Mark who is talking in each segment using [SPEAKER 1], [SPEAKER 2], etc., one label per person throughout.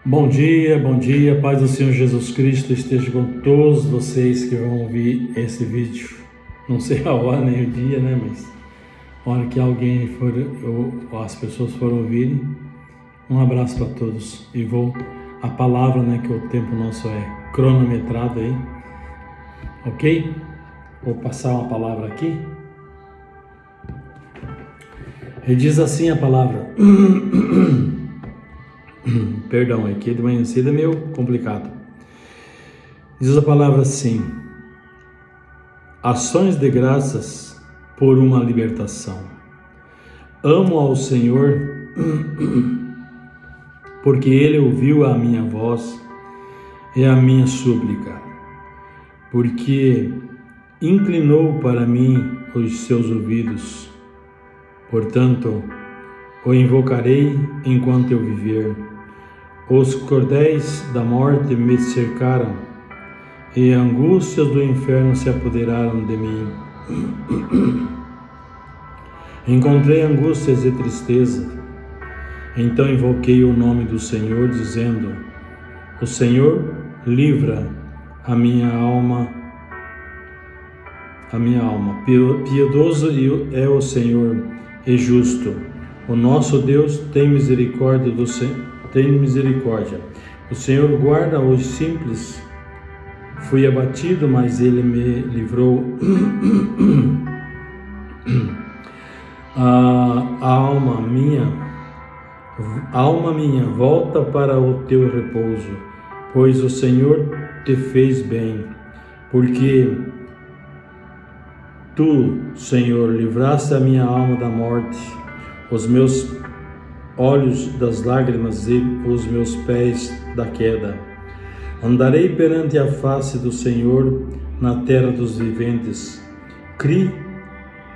[SPEAKER 1] Bom dia, paz do Senhor Jesus Cristo esteja com todos vocês que vão ouvir esse vídeo. Não sei a hora nem o dia, né? Mas a hora que alguém for, ou as pessoas forem ouvirem, um abraço para todos. E a palavra, né? Que o tempo nosso é cronometrado aí, ok? Vou passar uma palavra aqui. E diz assim a palavra. Perdão, aqui de manhã cedo é meio complicado. Diz a palavra assim: ações de graças por uma libertação. Amo ao Senhor porque Ele ouviu a minha voz e a minha súplica, porque inclinou para mim os seus ouvidos. Portanto, o invocarei enquanto eu viver. Os cordéis da morte me cercaram, e angústias do inferno se apoderaram de mim. Encontrei angústias e tristeza. Então invoquei o nome do Senhor, dizendo: o Senhor livra a minha alma. Piedoso é o Senhor e justo. O nosso Deus tem misericórdia O Senhor guarda os simples. Fui abatido, mas Ele me livrou. Alma minha, volta para o teu repouso, pois o Senhor te fez bem, porque tu, Senhor, livraste a minha alma da morte, os meus olhos das lágrimas e os meus pés da queda. Andarei perante a face do Senhor na terra dos viventes.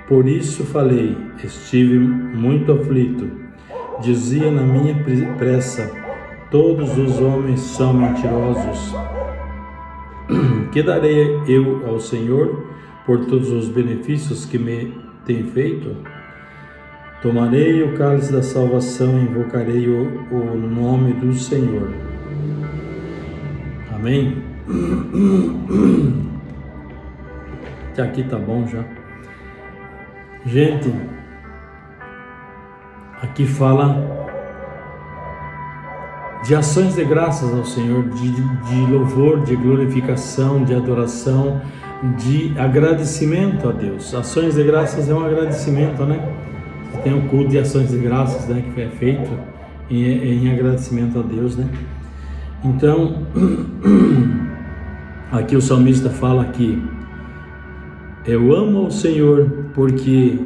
[SPEAKER 1] Por isso falei, estive muito aflito. Dizia na minha pressa: todos os homens são mentirosos. Que darei eu ao Senhor por todos os benefícios que me tem feito? Tomarei o cálice da salvação e invocarei o nome do Senhor. Amém? Até aqui tá bom já. Gente, aqui fala de ações de graças ao Senhor, de louvor, de glorificação, de adoração, de agradecimento a Deus. Ações de graças é um agradecimento, né? Tem o culto de ações de graças, né, que é feito em agradecimento a Deus, né? Então, aqui o salmista fala que eu amo ao Senhor porque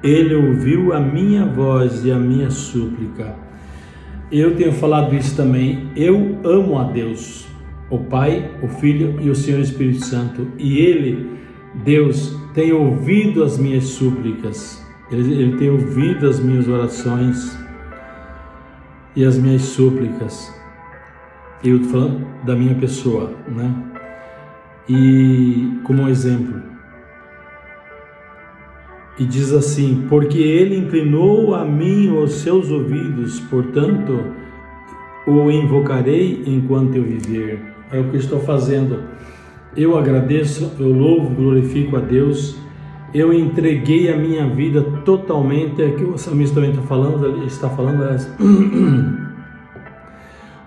[SPEAKER 1] Ele ouviu a minha voz e a minha súplica. Eu tenho falado isso também. Eu amo a Deus, o Pai, o Filho e o Senhor Espírito Santo, e Ele, Deus, tem ouvido as minhas súplicas. Ele tem ouvido as minhas orações e as minhas súplicas. Eu estou falando da minha pessoa, né? E como um exemplo, e diz assim: porque Ele inclinou a mim os seus ouvidos, portanto, o invocarei enquanto eu viver. É o que eu estou fazendo. Eu agradeço, eu louvo, glorifico a Deus. Eu entreguei a minha vida totalmente. É que o salmista também está falando,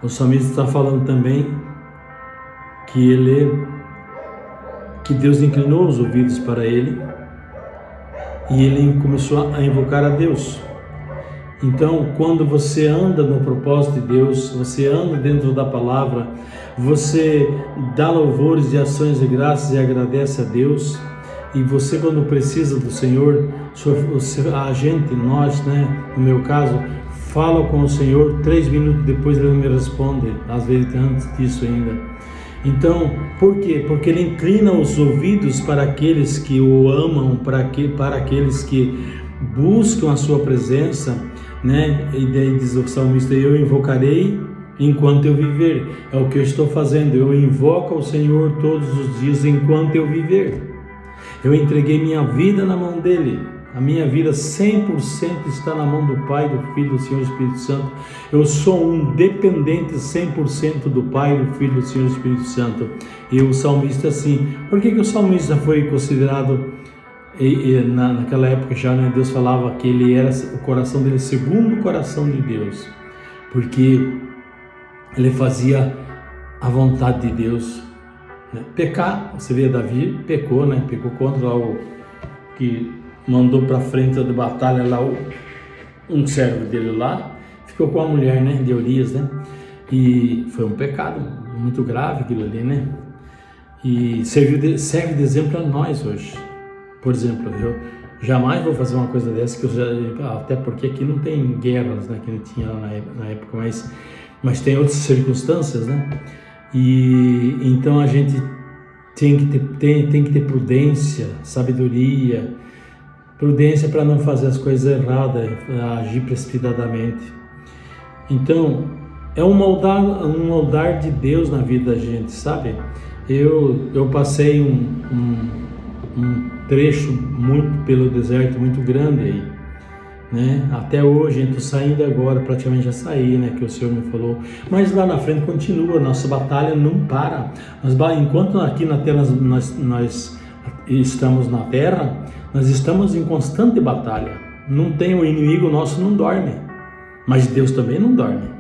[SPEAKER 1] o salmista está falando também que Deus inclinou os ouvidos para ele e ele começou a invocar a Deus. Então, quando você anda no propósito de Deus, você anda dentro da palavra, você dá louvores e ações de graças e agradece a Deus. E você, quando precisa do Senhor, nós, né, no meu caso, falo com o Senhor, 3 minutos depois Ele me responde, às vezes antes disso ainda. Então, por quê? Porque Ele inclina os ouvidos para aqueles que o amam, para aqueles que buscam a sua presença, né? E daí diz o salmista: eu invocarei enquanto eu viver. É o que eu estou fazendo, eu invoco ao Senhor todos os dias enquanto eu viver. Eu entreguei minha vida na mão dele, A minha vida 100% está na mão do Pai, do Filho, do Senhor Espírito Santo. Eu sou um dependente 100% do Pai, do Filho, do Senhor Espírito Santo. E o salmista assim, por que o salmista foi considerado, naquela época já, né, Deus falava que ele era o coração dele segundo o coração de Deus, porque ele fazia a vontade de Deus, né? Pecar, você vê, Davi pecou, né? Pecou contra o que mandou para frente da batalha lá um servo dele lá, ficou com a mulher, né, de Urias, né? E foi um pecado muito grave aquilo ali, né? E serve de exemplo a nós hoje. Por exemplo, eu jamais vou fazer uma coisa dessa, até porque aqui não tem guerras, né, que não tinha lá na época, mas tem outras circunstâncias, né? E então a gente tem que ter prudência, sabedoria, prudência para não fazer as coisas erradas, agir precipitadamente. Então, é um moldar de Deus na vida da gente, sabe? Eu passei um trecho muito pelo deserto, muito grande aí, né? Até hoje, estou saindo agora, praticamente já saí, né? Que o Senhor me falou. Mas lá na frente continua, nossa batalha não para. Enquanto aqui na Terra nós estamos na Terra, nós estamos em constante batalha. Não tem, o inimigo nosso não dorme, mas Deus também não dorme.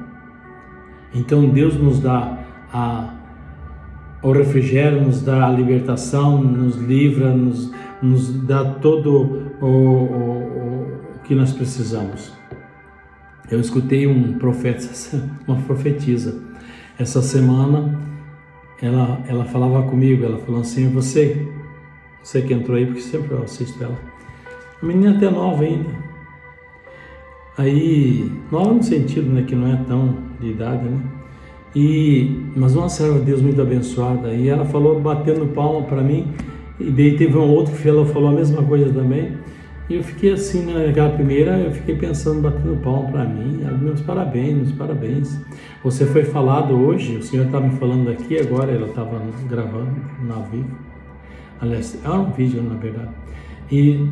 [SPEAKER 1] Então Deus nos dá o refrigério, nos dá a libertação, nos livra, nos dá todo o que nós precisamos. Eu escutei um profeta, uma profetisa, essa semana. Ela falava comigo, ela falou assim: você que entrou aí, porque sempre eu assisto ela, a menina até nova ainda, aí, nova no sentido, né, que não é tão de idade, né, mas uma serva de Deus muito abençoada, e ela falou, batendo palma para mim, e daí teve um outro que falou a mesma coisa também, e eu fiquei assim, naquela primeira, eu fiquei pensando, batendo palma para mim, meus parabéns, você foi falado hoje, o Senhor está me falando aqui agora, ela estava gravando na vivo, aliás, é um vídeo na verdade, e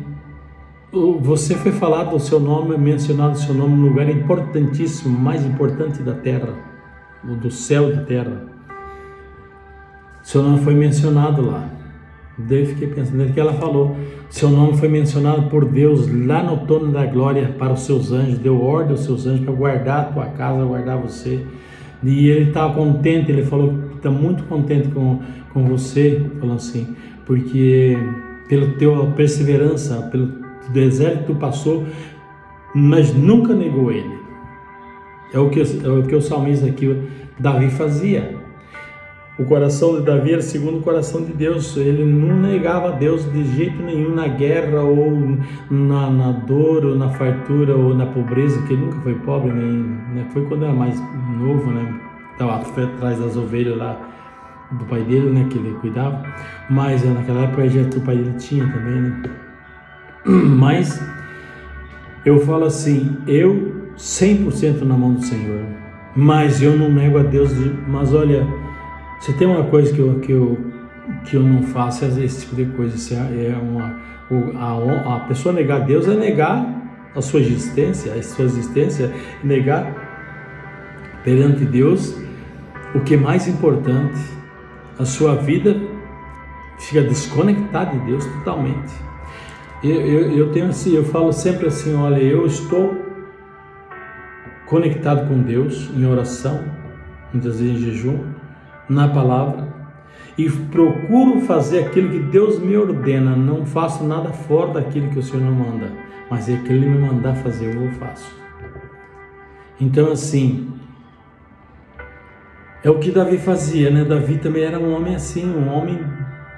[SPEAKER 1] você foi falado o seu nome, mencionado o seu nome num lugar importantíssimo, mais importante da terra, do céu da terra. Seu nome foi mencionado lá. Daí eu fiquei pensando, que ela falou, seu nome foi mencionado por Deus lá no trono da glória para os seus anjos, deu ordem aos seus anjos para guardar a tua casa, guardar você. E ele estava contente, ele falou que está muito contente com você, falando assim, porque pela tua perseverança, pelo deserto que tu passou, mas nunca negou ele. É o que o salmista aqui, Davi, fazia. O coração de Davi era segundo o coração de Deus. Ele não negava a Deus de jeito nenhum, na guerra ou na dor ou na fartura ou na pobreza, que ele nunca foi pobre, né? Foi quando era mais novo, né? Estava atrás das ovelhas lá do pai dele, né? Que ele cuidava. Mas naquela época já o pai dele tinha também, né? Mas eu falo assim, eu 100% na mão do Senhor, mas eu não nego a Deus. Mas olha, se tem uma coisa que eu não faço, é esse tipo de coisa. A pessoa negar a Deus é negar a sua existência, negar perante Deus o que é mais importante. A sua vida fica desconectada de Deus totalmente. Eu tenho assim, eu falo sempre assim, olha, eu estou conectado com Deus em oração, muitas vezes em jejum, na palavra, e procuro fazer aquilo que Deus me ordena. Não faço nada fora daquilo que o Senhor não manda, mas é que Ele me mandar fazer, eu faço. Então assim, é o que Davi fazia, né? Davi também era um homem assim, um homem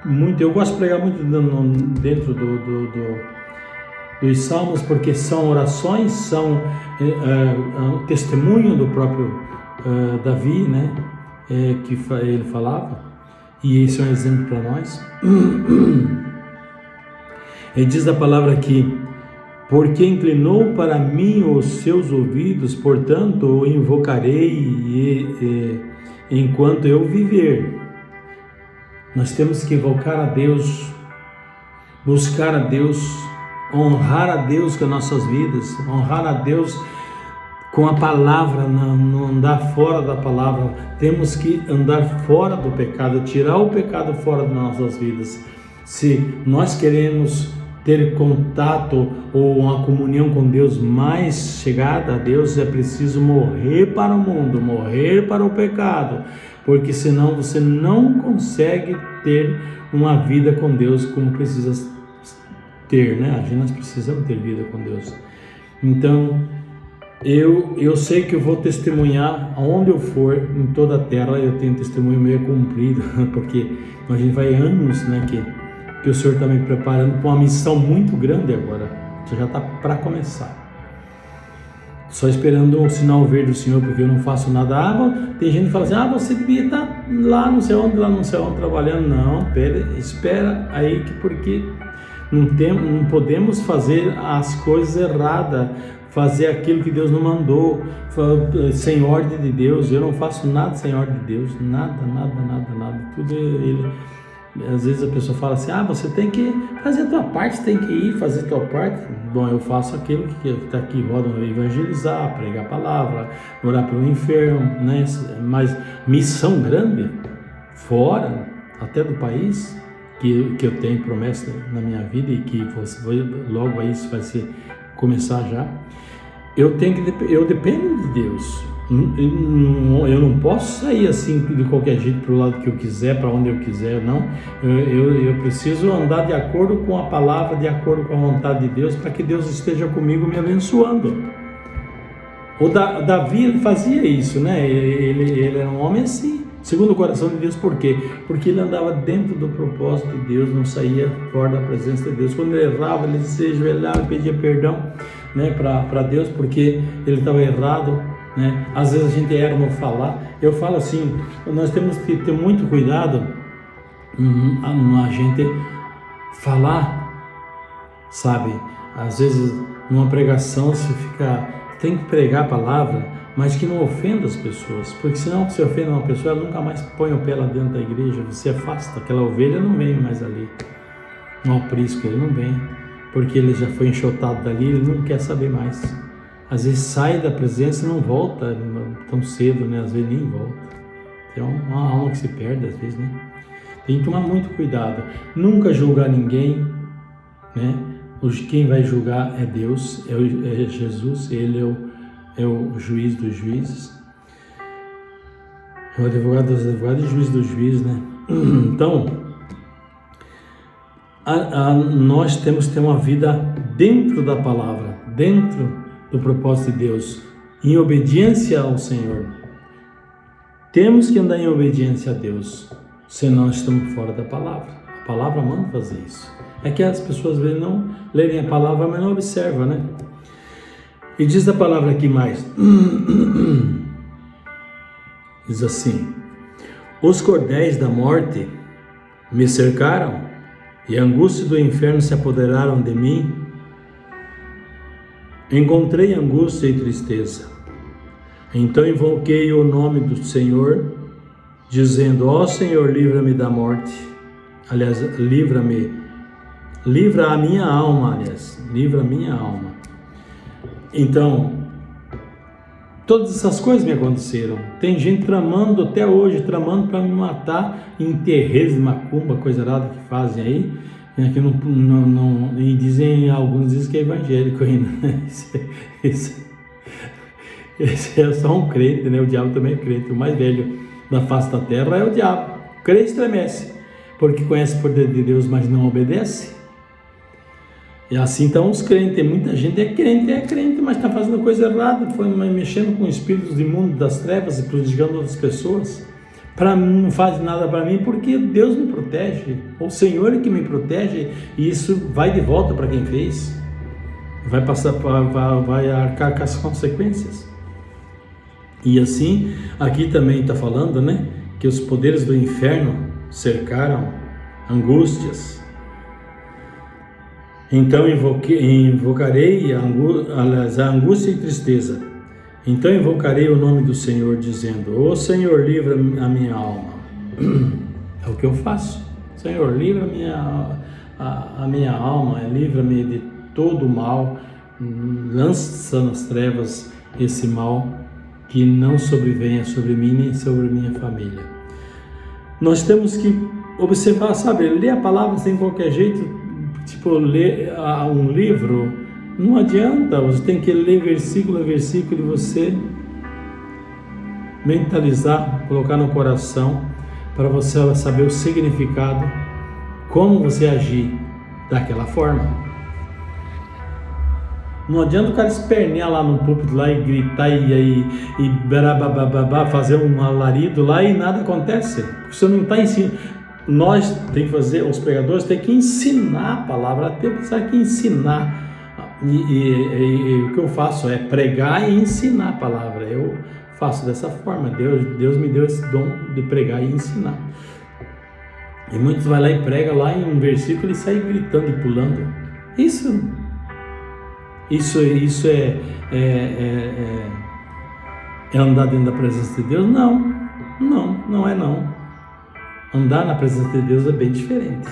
[SPEAKER 1] muito, eu gosto de pregar muito dentro dos salmos, porque são orações, são testemunho do próprio Davi, né? Que ele falava, e isso é um exemplo para nós. Ele diz a palavra aqui: porque inclinou para mim os seus ouvidos, portanto o invocarei enquanto eu viver. Nós temos que invocar a Deus, buscar a Deus honrar a Deus com as nossas vidas, honrar a Deus com a palavra, não andar fora da palavra. Temos que andar fora do pecado, tirar o pecado fora das nossas vidas. Se nós queremos ter contato ou uma comunhão com Deus mais chegada a Deus, é preciso morrer para o mundo, morrer para o pecado, porque senão você não consegue ter uma vida com Deus como precisa ter, né? Nós precisamos ter vida com Deus. Então, eu sei que eu vou testemunhar aonde eu for, em toda a terra. Eu tenho testemunho meio cumprido, porque a gente vai anos, né, que o Senhor está me preparando para uma missão muito grande agora. Você já está para começar. Só esperando o sinal verde do Senhor, porque eu não faço nada. Tem gente que fala assim, você devia estar lá não sei onde, trabalhando. Não, espera aí, porque não podemos fazer as coisas erradas, fazer aquilo que Deus não mandou, sem ordem de Deus. Eu não faço nada sem ordem de Deus, nada. Tudo Ele. Às vezes a pessoa fala assim, você tem que fazer a tua parte, você tem que ir fazer a tua parte. Bom, eu faço aquilo que está aqui, roda, evangelizar, pregar a palavra, orar pelo enfermo, né? Mas missão grande, fora até do país, que eu tenho promessa na minha vida e que logo aí isso vai começar já. Eu dependo de Deus. Eu não posso sair assim de qualquer jeito para o lado que eu quiser, para onde eu quiser, não. Eu preciso andar de acordo com a palavra, de acordo com a vontade de Deus, para que Deus esteja comigo me abençoando. O Davi fazia isso, né? Ele era um homem assim, segundo o coração de Deus. Por quê? Porque ele andava dentro do propósito de Deus, não saía fora da presença de Deus. Quando ele errava, ele se ajoelhava e pedia perdão, né, para Deus, porque ele estava errado, né? Às vezes a gente erra no falar. Eu falo assim, nós temos que ter muito cuidado a gente falar, sabe? Às vezes numa pregação tem que pregar a palavra, mas que não ofenda as pessoas, porque senão você ofende uma pessoa, ela nunca mais põe o pé lá dentro da igreja. Você afasta, aquela ovelha não vem mais ali, um aprisco, ele não vem, porque ele já foi enxotado dali, ele não quer saber mais. Às vezes sai da presença e não volta tão cedo, né? Às vezes nem volta. É uma alma que se perde às vezes, né? Tem que tomar muito cuidado. Nunca julgar ninguém, né? Quem vai julgar é Deus, é Jesus. Ele é o juiz dos juízes, é o advogado dos advogados e juiz dos juízes, né? Então, nós temos que ter uma vida dentro da palavra, dentro do propósito de Deus, em obediência ao Senhor. Temos que andar em obediência a Deus, senão estamos fora da palavra. A palavra manda fazer isso. É que as pessoas às vezes não lerem a palavra, mas não observam, né? E diz a palavra aqui mais. Diz assim: os cordéis da morte me cercaram e a angústia do inferno se apoderaram de mim. Encontrei angústia e tristeza. Então invoquei o nome do Senhor, dizendo: ó Senhor, livra-me da morte. Aliás, livra a minha alma, livra a minha alma. Então, todas essas coisas me aconteceram. Tem gente tramando até hoje, tramando para me matar em terreiros de macumba, coisa errada que fazem aí. Que não, e alguns dizem que é evangélico ainda. Esse é só um crente, né? O diabo também é crente. O mais velho da face da terra é o diabo. O crente estremece, porque conhece o poder de Deus, mas não obedece. E assim estão os crentes. Tem muita gente é crente, mas está fazendo coisa errada, foi mexendo com espíritos imundos das trevas e prejudicando outras pessoas. Não faz nada para mim, porque Deus me protege, o Senhor é que me protege, e isso vai de volta para quem fez, vai arcar com as consequências. E assim, aqui também está falando, né, que os poderes do inferno cercaram, angústias. Então invocarei a angústia e tristeza. Então invocarei o nome do Senhor, dizendo: ó Senhor, livra a minha alma. É o que eu faço. Senhor, livra a minha alma, livra-me de todo o mal, lança nas trevas esse mal, que não sobrevenha sobre mim nem sobre minha família. Nós temos que observar, sabe, ler a palavra sem qualquer jeito, tipo ler um livro, não adianta, você tem que ler versículo a versículo e você mentalizar, colocar no coração, para você saber o significado, como você agir daquela forma. Não adianta o cara espernear lá no púlpito lá e gritar e fazer um alarido lá e nada acontece. Porque você não está ensinando. Nós tem que fazer, os pregadores têm que ensinar a palavra, tem que ensinar. E o que eu faço é pregar e ensinar a palavra. Eu faço dessa forma. Deus me deu esse dom de pregar e ensinar. E muitos vai lá e prega lá em um versículo e sai gritando e pulando. Isso é andar dentro da presença de Deus? Não é não. Andar na presença de Deus é bem diferente.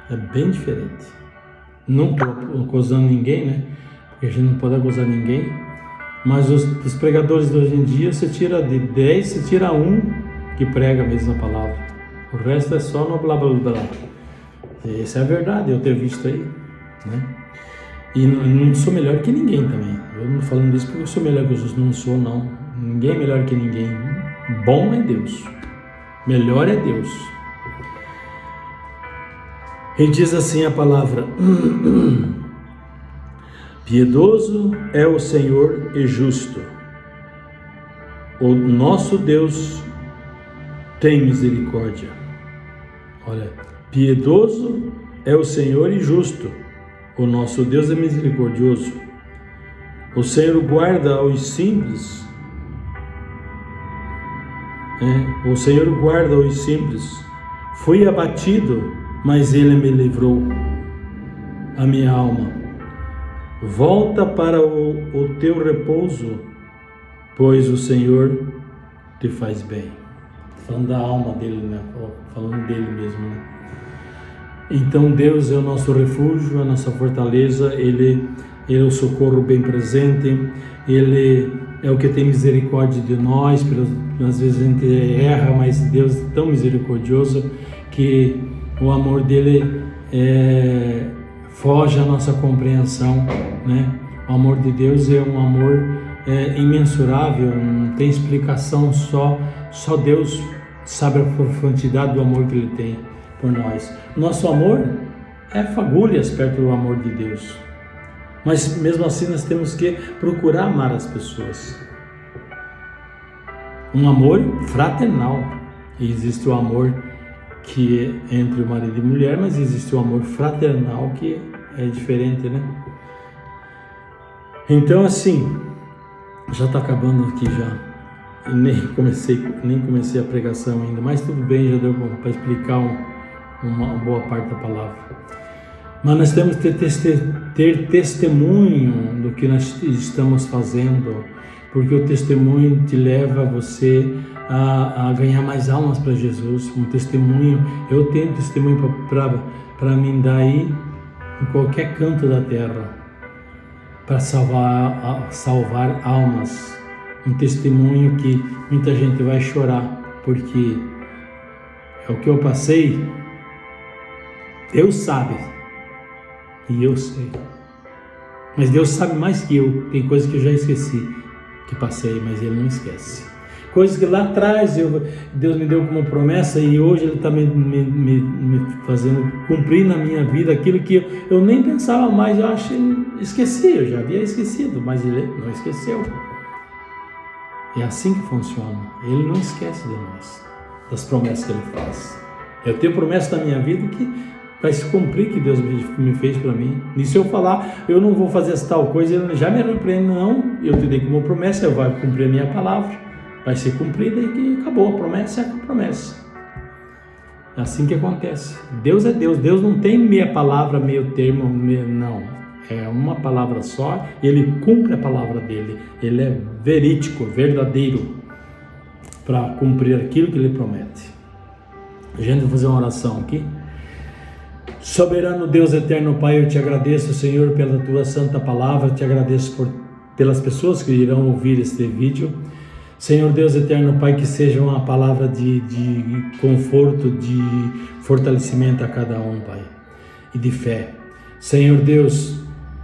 [SPEAKER 1] É bem diferente. Não estou acusando ninguém, né? Porque a gente não pode acusar ninguém. Mas os pregadores de hoje em dia, você tira de 10, você tira um que prega a mesma palavra. O resto é só no blá blá blá. Essa é a verdade, eu tenho visto aí, né? E não sou melhor que ninguém também. Eu não falando isso porque eu sou melhor que Jesus, não sou não. Ninguém é melhor que ninguém. Bom é Deus. Melhor é Deus. E diz assim a palavra: piedoso é o Senhor e justo. O nosso Deus tem misericórdia. Olha, piedoso é o Senhor e justo. O nosso Deus é misericordioso. O Senhor guarda os simples. O Senhor guarda os simples. Fui abatido, mas Ele me livrou. A minha alma, volta para o teu repouso, pois o Senhor te faz bem. Falando da alma dele, né? Falando dele mesmo, né? Então Deus é o nosso refúgio, a nossa fortaleza, Ele é o socorro bem presente, Ele é o que tem misericórdia de nós. Às vezes a gente erra, mas Deus é tão misericordioso que o amor dele foge à nossa compreensão, né? O amor de Deus é um amor imensurável, não tem explicação, só Deus sabe a profundidade do amor que Ele tem por nós. Nosso amor é fagulhas perto do amor de Deus. Mas mesmo assim nós temos que procurar amar as pessoas. Um amor fraternal. E existe o amor que é entre o marido e mulher, mas existe o amor fraternal que é diferente, né? Então assim, já está acabando aqui já. E nem comecei a pregação ainda, mas tudo bem, já deu para explicar uma boa parte da palavra. Mas nós temos que ter testemunho do que nós estamos fazendo, porque o testemunho te leva você a ganhar mais almas para Jesus. Um testemunho, eu tenho testemunho para mim dar aí em qualquer canto da terra, para salvar almas. Um testemunho que muita gente vai chorar, porque é o que eu passei. Deus sabe, e eu sei, mas Deus sabe mais que eu. Tem coisas que eu já esqueci, que passei, mas Ele não esquece. Coisas que lá atrás Deus me deu como promessa e hoje Ele está me fazendo cumprir na minha vida aquilo que eu nem pensava mais, eu esqueci, eu já havia esquecido, mas Ele não esqueceu. É assim que funciona. Ele não esquece de nós, das promessas que Ele faz. Eu tenho promessa na minha vida que vai se cumprir, que Deus me fez para mim. E se eu falar, eu não vou fazer essa tal coisa, Ele já me repreende. Não, eu te dei como promessa, eu vou cumprir a minha palavra. Vai ser cumprida e que acabou. A promessa é a promessa. É assim que acontece. Deus é Deus. Deus não tem meia palavra, meio termo, não. É uma palavra só e Ele cumpre a palavra dEle. Ele é verídico, verdadeiro, para cumprir aquilo que Ele promete. A gente vai fazer uma oração aqui. Soberano Deus eterno Pai, eu te agradeço, Senhor, pela tua santa palavra, te agradeço pelas pessoas que irão ouvir este vídeo. Senhor Deus eterno Pai, que seja uma palavra de conforto, de fortalecimento a cada um, Pai, e de fé. Senhor Deus,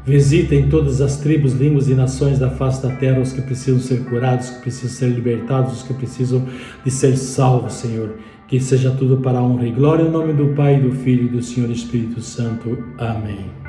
[SPEAKER 1] visita em todas as tribos, línguas e nações da face da terra os que precisam ser curados, os que precisam ser libertados, os que precisam de ser salvos, Senhor. Que seja tudo para a honra e glória, em nome do Pai, do Filho e do Senhor Espírito Santo. Amém.